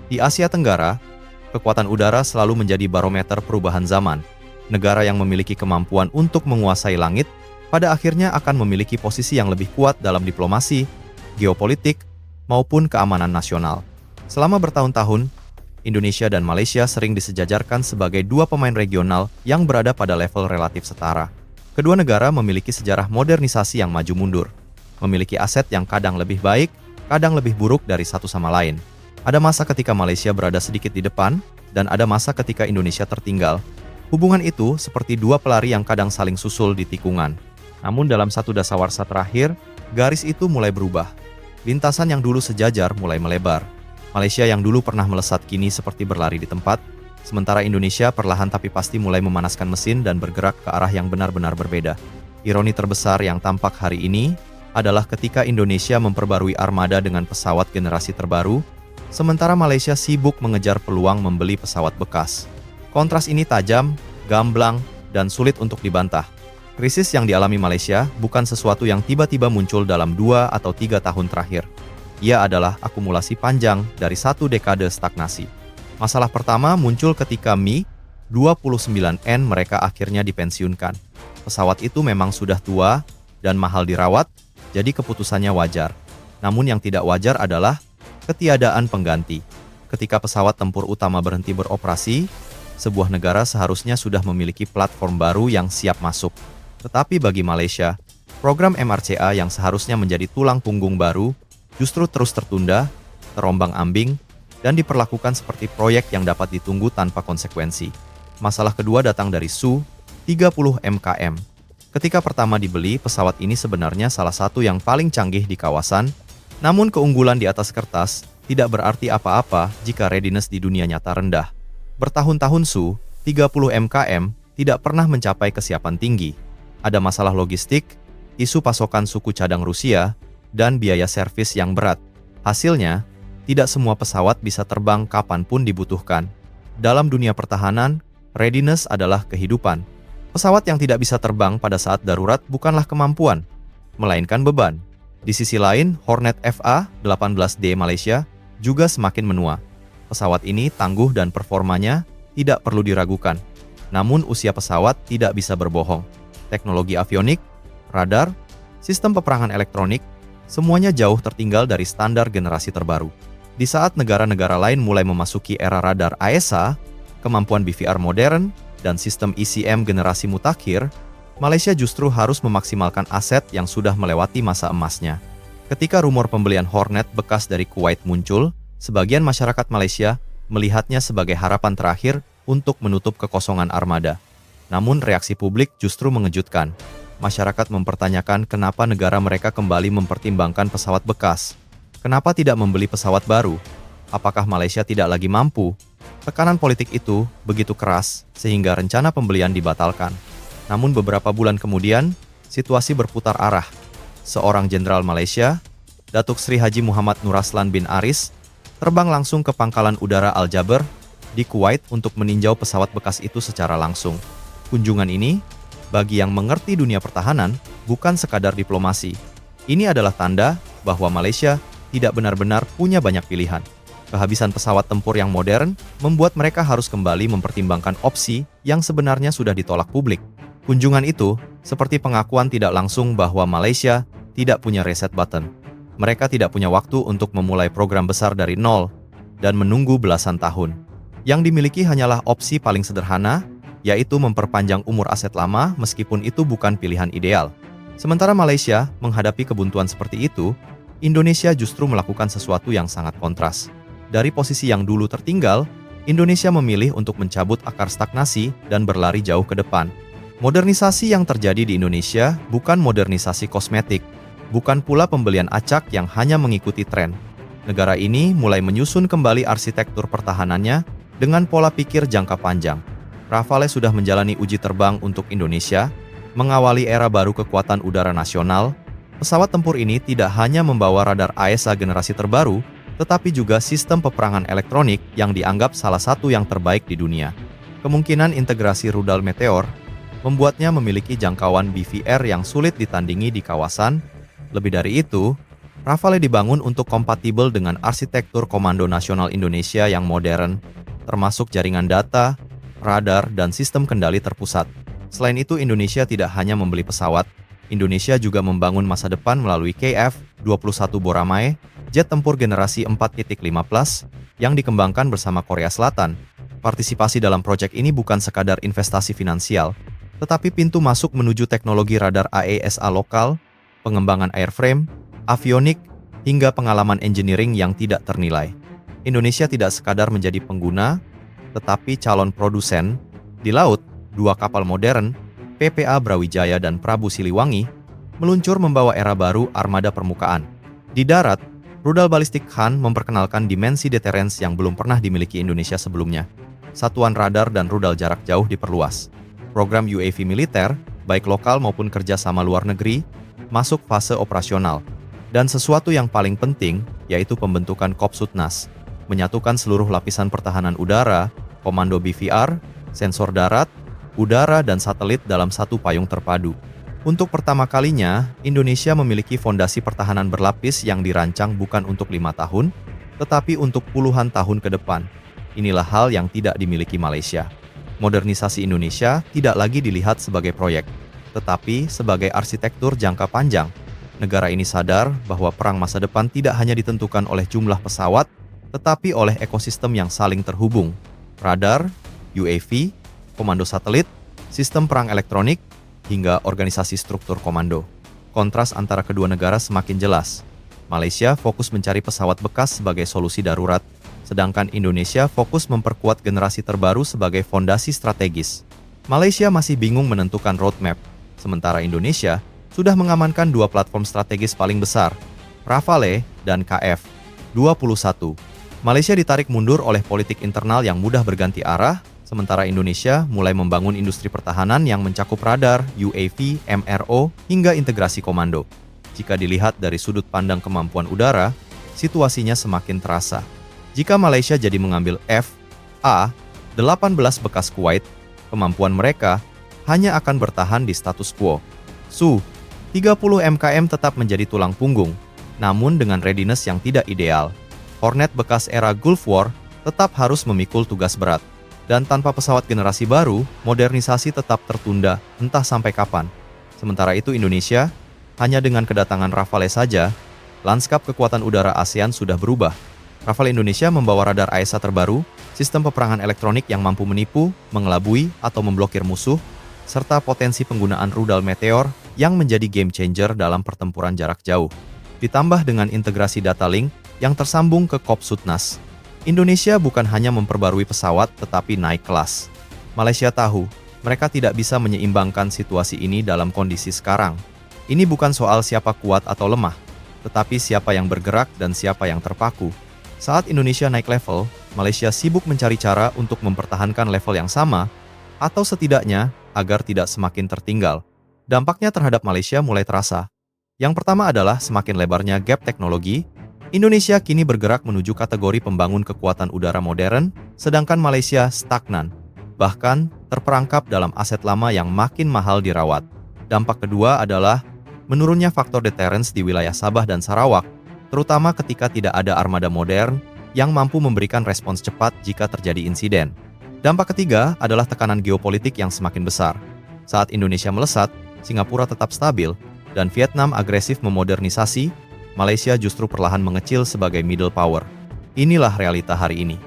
Di Asia Tenggara, kekuatan udara selalu menjadi barometer perubahan zaman. Negara yang memiliki kemampuan untuk menguasai langit, pada akhirnya akan memiliki posisi yang lebih kuat dalam diplomasi, geopolitik, maupun keamanan nasional. Selama bertahun-tahun, Indonesia dan Malaysia sering disejajarkan sebagai dua pemain regional yang berada pada level relatif setara. Kedua negara memiliki sejarah modernisasi yang maju mundur, memiliki aset yang kadang lebih baik, kadang lebih buruk dari satu sama lain. Ada masa ketika Malaysia berada sedikit di depan, dan ada masa ketika Indonesia tertinggal. Hubungan itu seperti dua pelari yang kadang saling susul di tikungan. Namun dalam satu dasawarsa terakhir, garis itu mulai berubah. Lintasan yang dulu sejajar mulai melebar. Malaysia yang dulu pernah melesat kini seperti berlari di tempat, sementara Indonesia perlahan tapi pasti mulai memanaskan mesin dan bergerak ke arah yang benar-benar berbeda. Ironi terbesar yang tampak hari ini adalah ketika Indonesia memperbarui armada dengan pesawat generasi terbaru, sementara Malaysia sibuk mengejar peluang membeli pesawat bekas. Kontras ini tajam, gamblang, dan sulit untuk dibantah. Krisis yang dialami Malaysia bukan sesuatu yang tiba-tiba muncul dalam 2 atau 3 tahun terakhir. Ia adalah akumulasi panjang dari satu dekade stagnasi. Masalah pertama muncul ketika Mi-29N mereka akhirnya dipensiunkan. Pesawat itu memang sudah tua dan mahal dirawat, jadi keputusannya wajar. Namun yang tidak wajar adalah ketiadaan pengganti. Ketika pesawat tempur utama berhenti beroperasi, sebuah negara seharusnya sudah memiliki platform baru yang siap masuk. Tetapi bagi Malaysia, program MRCA yang seharusnya menjadi tulang punggung baru justru terus tertunda, terombang-ambing, dan diperlakukan seperti proyek yang dapat ditunggu tanpa konsekuensi. Masalah kedua datang dari Su-30 MKM. Ketika pertama dibeli, pesawat ini sebenarnya salah satu yang paling canggih di kawasan, namun keunggulan di atas kertas tidak berarti apa-apa jika readiness di dunia nyata rendah. Bertahun-tahun Su-30 MKM tidak pernah mencapai kesiapan tinggi. Ada masalah logistik, isu pasokan suku cadang Rusia, dan biaya servis yang berat. Hasilnya, tidak semua pesawat bisa terbang kapanpun dibutuhkan. Dalam dunia pertahanan, readiness adalah kehidupan. Pesawat yang tidak bisa terbang pada saat darurat bukanlah kemampuan, melainkan beban. Di sisi lain, Hornet FA-18D Malaysia juga semakin menua. Pesawat ini tangguh dan performanya tidak perlu diragukan. Namun usia pesawat tidak bisa berbohong. Teknologi avionik, radar, sistem peperangan elektronik, semuanya jauh tertinggal dari standar generasi terbaru. Di saat negara-negara lain mulai memasuki era radar AESA, kemampuan BVR modern, dan sistem ECM generasi mutakhir, Malaysia justru harus memaksimalkan aset yang sudah melewati masa emasnya. Ketika rumor pembelian Hornet bekas dari Kuwait muncul, sebagian masyarakat Malaysia melihatnya sebagai harapan terakhir untuk menutup kekosongan armada. Namun reaksi publik justru mengejutkan. Masyarakat mempertanyakan kenapa negara mereka kembali mempertimbangkan pesawat bekas. Kenapa tidak membeli pesawat baru? Apakah Malaysia tidak lagi mampu? Tekanan politik itu begitu keras sehingga rencana pembelian dibatalkan. Namun beberapa bulan kemudian, situasi berputar arah. Seorang jenderal Malaysia, Datuk Sri Haji Muhammad Nuraslan bin Aris, terbang langsung ke pangkalan udara Al-Jaber di Kuwait untuk meninjau pesawat bekas itu secara langsung. Kunjungan ini bagi yang mengerti dunia pertahanan, bukan sekadar diplomasi. Ini adalah tanda bahwa Malaysia tidak benar-benar punya banyak pilihan. Kehabisan pesawat tempur yang modern membuat mereka harus kembali mempertimbangkan opsi yang sebenarnya sudah ditolak publik. Kunjungan itu seperti pengakuan tidak langsung bahwa Malaysia tidak punya reset button. Mereka tidak punya waktu untuk memulai program besar dari nol dan menunggu belasan tahun. Yang dimiliki hanyalah opsi paling sederhana, yaitu memperpanjang umur aset lama meskipun itu bukan pilihan ideal. Sementara Malaysia menghadapi kebuntuan seperti itu, Indonesia justru melakukan sesuatu yang sangat kontras. Dari posisi yang dulu tertinggal, Indonesia memilih untuk mencabut akar stagnasi dan berlari jauh ke depan. Modernisasi yang terjadi di Indonesia bukan modernisasi kosmetik, bukan pula pembelian acak yang hanya mengikuti tren. Negara ini mulai menyusun kembali arsitektur pertahanannya dengan pola pikir jangka panjang. Rafale sudah menjalani uji terbang untuk Indonesia, mengawali era baru kekuatan udara nasional. Pesawat tempur ini tidak hanya membawa radar AESA generasi terbaru, tetapi juga sistem peperangan elektronik yang dianggap salah satu yang terbaik di dunia. Kemungkinan integrasi rudal Meteor membuatnya memiliki jangkauan BVR yang sulit ditandingi di kawasan. Lebih dari itu, Rafale dibangun untuk kompatibel dengan arsitektur Komando Nasional Indonesia yang modern, termasuk jaringan data, radar, dan sistem kendali terpusat. Selain itu, Indonesia tidak hanya membeli pesawat, Indonesia juga membangun masa depan melalui KF-21 Boramae, jet tempur generasi 4.5 Plus, yang dikembangkan bersama Korea Selatan. Partisipasi dalam proyek ini bukan sekadar investasi finansial, tetapi pintu masuk menuju teknologi radar AESA lokal, pengembangan airframe, avionik, hingga pengalaman engineering yang tidak ternilai. Indonesia tidak sekadar menjadi pengguna, tetapi calon produsen. Di laut, 2 kapal modern, PPA Brawijaya dan Prabu Siliwangi, meluncur membawa era baru armada permukaan. Di darat, rudal balistik Han memperkenalkan dimensi deterrence yang belum pernah dimiliki Indonesia sebelumnya. Satuan radar dan rudal jarak jauh diperluas. Program UAV militer, baik lokal maupun kerjasama luar negeri, masuk fase operasional. Dan sesuatu yang paling penting, yaitu pembentukan Kopsutnas, menyatukan seluruh lapisan pertahanan udara, komando BVR, sensor darat, udara, dan satelit dalam satu payung terpadu. Untuk pertama kalinya, Indonesia memiliki fondasi pertahanan berlapis yang dirancang bukan untuk 5 tahun, tetapi untuk puluhan tahun ke depan. Inilah hal yang tidak dimiliki Malaysia. Modernisasi Indonesia tidak lagi dilihat sebagai proyek, tetapi sebagai arsitektur jangka panjang. Negara ini sadar bahwa perang masa depan tidak hanya ditentukan oleh jumlah pesawat, tetapi oleh ekosistem yang saling terhubung. Radar, UAV, komando satelit, sistem perang elektronik, hingga organisasi struktur komando. Kontras antara kedua negara semakin jelas. Malaysia fokus mencari pesawat bekas sebagai solusi darurat, sedangkan Indonesia fokus memperkuat generasi terbaru sebagai fondasi strategis. Malaysia masih bingung menentukan roadmap, sementara Indonesia sudah mengamankan 2 platform strategis paling besar, Rafale dan KF-21. Malaysia ditarik mundur oleh politik internal yang mudah berganti arah, sementara Indonesia mulai membangun industri pertahanan yang mencakup radar, UAV, MRO, hingga integrasi komando. Jika dilihat dari sudut pandang kemampuan udara, situasinya semakin terasa. Jika Malaysia jadi mengambil FA-18 bekas Kuwait, kemampuan mereka hanya akan bertahan di status quo. Su-30 MKM tetap menjadi tulang punggung, namun dengan readiness yang tidak ideal. Hornet bekas era Gulf War tetap harus memikul tugas berat. Dan tanpa pesawat generasi baru, modernisasi tetap tertunda, entah sampai kapan. Sementara itu Indonesia, hanya dengan kedatangan Rafale saja, lanskap kekuatan udara ASEAN sudah berubah. Rafale Indonesia membawa radar AESA terbaru, sistem peperangan elektronik yang mampu menipu, mengelabui, atau memblokir musuh, serta potensi penggunaan rudal Meteor yang menjadi game changer dalam pertempuran jarak jauh. Ditambah dengan integrasi data link yang tersambung ke Kopsutnas, Indonesia bukan hanya memperbarui pesawat tetapi naik kelas. Malaysia tahu, mereka tidak bisa menyeimbangkan situasi ini dalam kondisi sekarang. Ini bukan soal siapa kuat atau lemah, tetapi siapa yang bergerak dan siapa yang terpaku. Saat Indonesia naik level, Malaysia sibuk mencari cara untuk mempertahankan level yang sama, atau setidaknya agar tidak semakin tertinggal. Dampaknya terhadap Malaysia mulai terasa. Yang pertama adalah semakin lebarnya gap teknologi. Indonesia kini bergerak menuju kategori pembangun kekuatan udara modern, sedangkan Malaysia stagnan, bahkan terperangkap dalam aset lama yang makin mahal dirawat. Dampak kedua adalah menurunnya faktor deterrence di wilayah Sabah dan Sarawak, terutama ketika tidak ada armada modern yang mampu memberikan respons cepat jika terjadi insiden. Dampak ketiga adalah tekanan geopolitik yang semakin besar. Saat Indonesia melesat, Singapura tetap stabil, dan Vietnam agresif memodernisasi, Malaysia justru perlahan mengecil sebagai middle power. Inilah realita hari ini.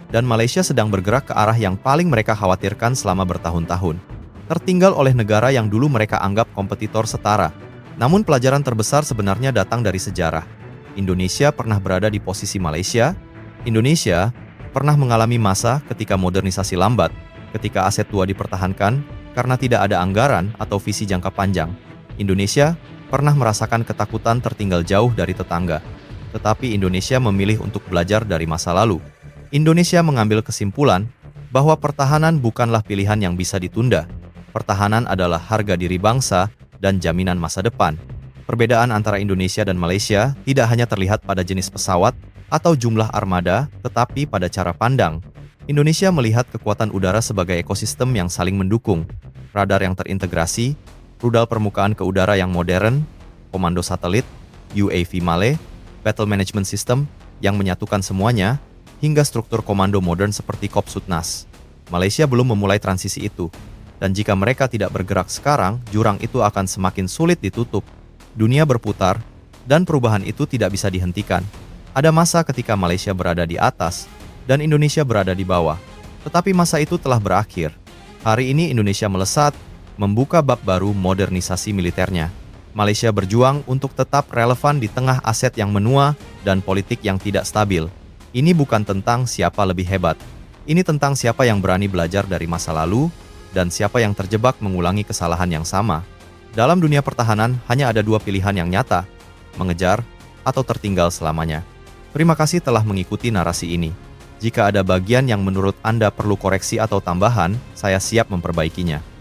Dan Malaysia sedang bergerak ke arah yang paling mereka khawatirkan selama bertahun-tahun. Tertinggal oleh negara yang dulu mereka anggap kompetitor setara. Namun pelajaran terbesar sebenarnya datang dari sejarah. Indonesia pernah berada di posisi Malaysia. Indonesia pernah mengalami masa ketika modernisasi lambat, ketika aset tua dipertahankan, karena tidak ada anggaran atau visi jangka panjang. Indonesia pernah merasakan ketakutan tertinggal jauh dari tetangga. Tetapi Indonesia memilih untuk belajar dari masa lalu. Indonesia mengambil kesimpulan bahwa pertahanan bukanlah pilihan yang bisa ditunda. Pertahanan adalah harga diri bangsa dan jaminan masa depan. Perbedaan antara Indonesia dan Malaysia tidak hanya terlihat pada jenis pesawat atau jumlah armada, tetapi pada cara pandang. Indonesia melihat kekuatan udara sebagai ekosistem yang saling mendukung, radar yang terintegrasi, rudal permukaan ke udara yang modern, komando satelit, UAV Male, battle management system yang menyatukan semuanya, hingga struktur komando modern seperti Kopsudnas. Malaysia belum memulai transisi itu, dan jika mereka tidak bergerak sekarang, jurang itu akan semakin sulit ditutup. Dunia berputar, dan perubahan itu tidak bisa dihentikan. Ada masa ketika Malaysia berada di atas, dan Indonesia berada di bawah. Tetapi masa itu telah berakhir. Hari ini Indonesia melesat, membuka bab baru modernisasi militernya. Malaysia berjuang untuk tetap relevan di tengah aset yang menua dan politik yang tidak stabil. Ini bukan tentang siapa lebih hebat. Ini tentang siapa yang berani belajar dari masa lalu, dan siapa yang terjebak mengulangi kesalahan yang sama. Dalam dunia pertahanan, hanya ada dua pilihan yang nyata, mengejar atau tertinggal selamanya. Terima kasih telah mengikuti narasi ini. Jika ada bagian yang menurut Anda perlu koreksi atau tambahan, saya siap memperbaikinya.